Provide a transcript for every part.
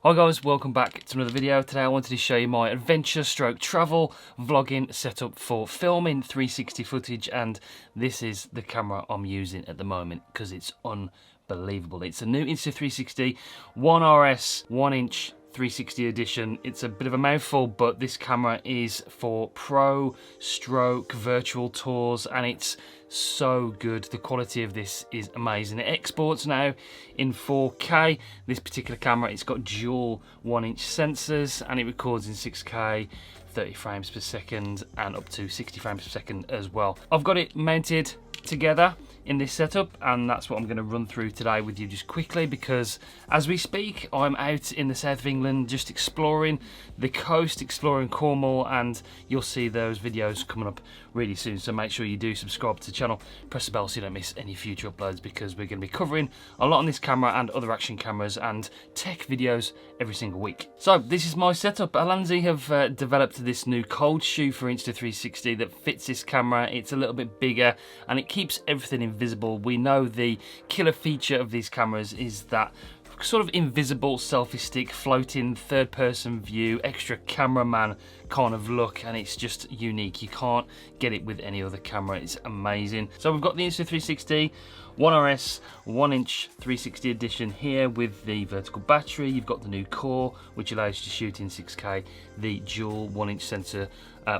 Hi guys, welcome back to another video. Today I wanted to show you my adventure stroke travel vlogging setup for filming 360 footage, and this is the camera I'm using at the moment because it's unbelievable. It's a new Insta360 1RS 1-inch 360 edition. It's a bit of a mouthful, but this camera is for pro stroke virtual tours and it's so good. The quality of this is amazing. It exports now in 4K. This particular camera, it's got dual 1-inch sensors and it records in 6K, 30 frames per second and up to 60 frames per second as well. I've got it mounted together in this setup, and that's what I'm going to run through today with you just quickly, because as we speak I'm out in the south of England just exploring the coast, exploring Cornwall, and you'll see those videos coming up really soon. So make sure you do subscribe to the channel, press the bell so you don't miss any future uploads, because we're going to be covering a lot on this camera and other action cameras and tech videos every single week. So this is my setup. Alanzi have developed this new cold shoe for Insta360 that fits this camera. It's a little bit bigger and it keeps everything invisible. We know the killer feature of these cameras is that sort of invisible selfie stick, floating third person view, extra cameraman kind of look, and it's just unique. You can't get it with any other camera. It's amazing. So we've got the Insta360 1RS 1-inch 360 edition here with the vertical battery. You've got the new core which allows you to shoot in 6K, the dual 1-inch sensor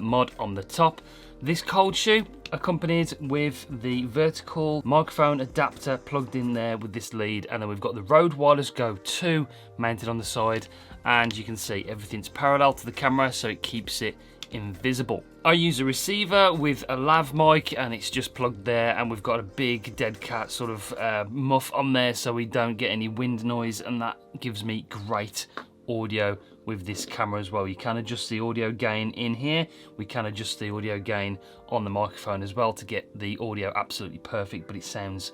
mod on the top. This cold shoe accompanied with the vertical microphone adapter plugged in there with this lead, and then we've got the Rode Wireless Go 2 mounted on the side, and you can see everything's parallel to the camera so it keeps it invisible. I use a receiver with a lav mic and it's just plugged there, and we've got a big dead cat sort of muff on there so we don't get any wind noise, and that gives me great audio with this camera as well. You can adjust the audio gain in here. We can adjust the audio gain on the microphone as well to get the audio absolutely perfect, but it sounds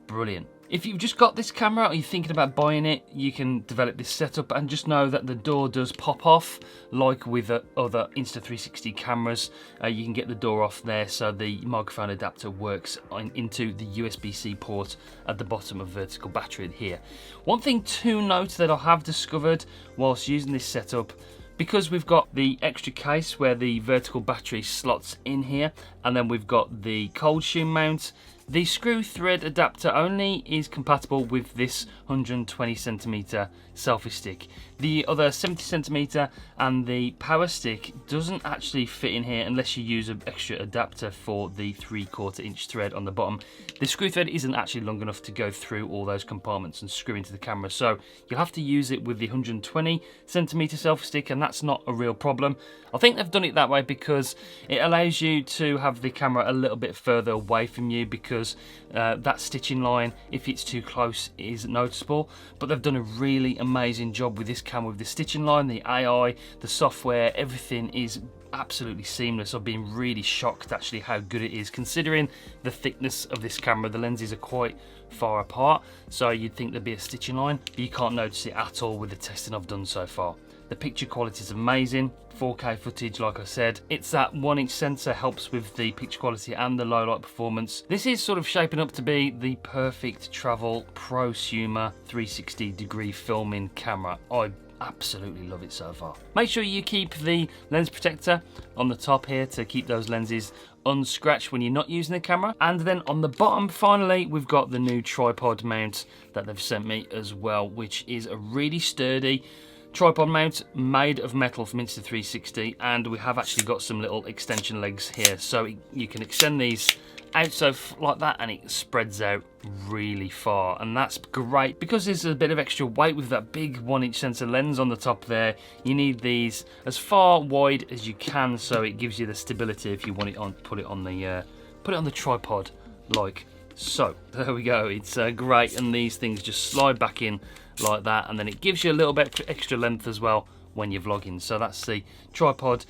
brilliant. If you've just got this camera or you're thinking about buying it, you can develop this setup, and just know that the door does pop off like with other Insta360 cameras. You can get the door off there, so the microphone adapter works into the USB-C port at the bottom of vertical battery here. One thing to note that I have discovered whilst using this setup, because we've got the extra case where the vertical battery slots in here, and then we've got the cold shoe mount, the screw thread adapter only is compatible with this 120cm selfie stick. The other 70cm and the power stick doesn't actually fit in here unless you use an extra adapter for the 3/4 inch thread on the bottom. The screw thread isn't actually long enough to go through all those compartments and screw into the camera, so you'll have to use it with the 120cm selfie stick, and that's not a real problem. I think they've done it that way because it allows you to have the camera a little bit further away from you, because that stitching line, if it's too close, is noticeable. But they've done a really amazing job with this camera with the stitching line, the AI, the software, everything is absolutely seamless. I've been really shocked actually how good it is, considering the thickness of this camera. The lenses are quite far apart, so you'd think there'd be a stitching line, but you can't notice it at all with the testing I've done so far. The picture quality is amazing, 4K footage like I said. It's that 1-inch sensor helps with the picture quality and the low light performance. This is sort of shaping up to be the perfect travel prosumer 360-degree filming camera. I absolutely love it so far. Make sure you keep the lens protector on the top here to keep those lenses unscratched when you're not using the camera. And then on the bottom, finally, we've got the new tripod mount that they've sent me as well, which is a really sturdy tripod mount made of metal from Insta360, and we have actually got some little extension legs here, so you can extend these out so like that, and it spreads out really far, and that's great because there's a bit of extra weight with that big 1-inch sensor lens on the top there. You need these as far wide as you can so it gives you the stability if you want it on. Put it on the tripod like so. There we go. It's great, and these things just slide back in like that, and then it gives you a little bit extra length as well when you're vlogging. So that's the tripod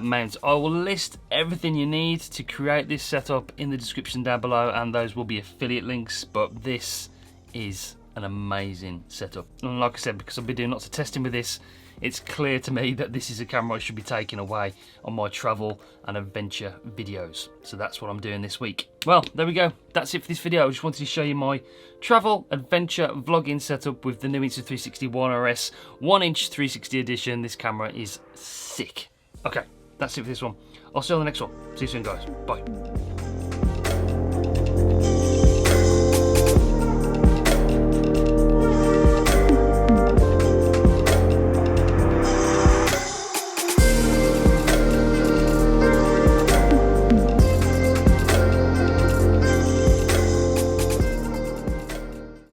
mount. I will list everything you need to create this setup in the description down below, and those will be affiliate links, but this is an amazing setup. And like I said, because I've been doing lots of testing with this, it's clear to me that this is a camera I should be taking away on my travel and adventure videos. So that's what I'm doing this week. Well, there we go. That's it for this video. I just wanted to show you my travel, adventure, vlogging setup with the new Insta360 One RS 1-inch 360 edition. This camera is sick. Okay, that's it for this one. I'll see you on the next one. See you soon, guys. Bye.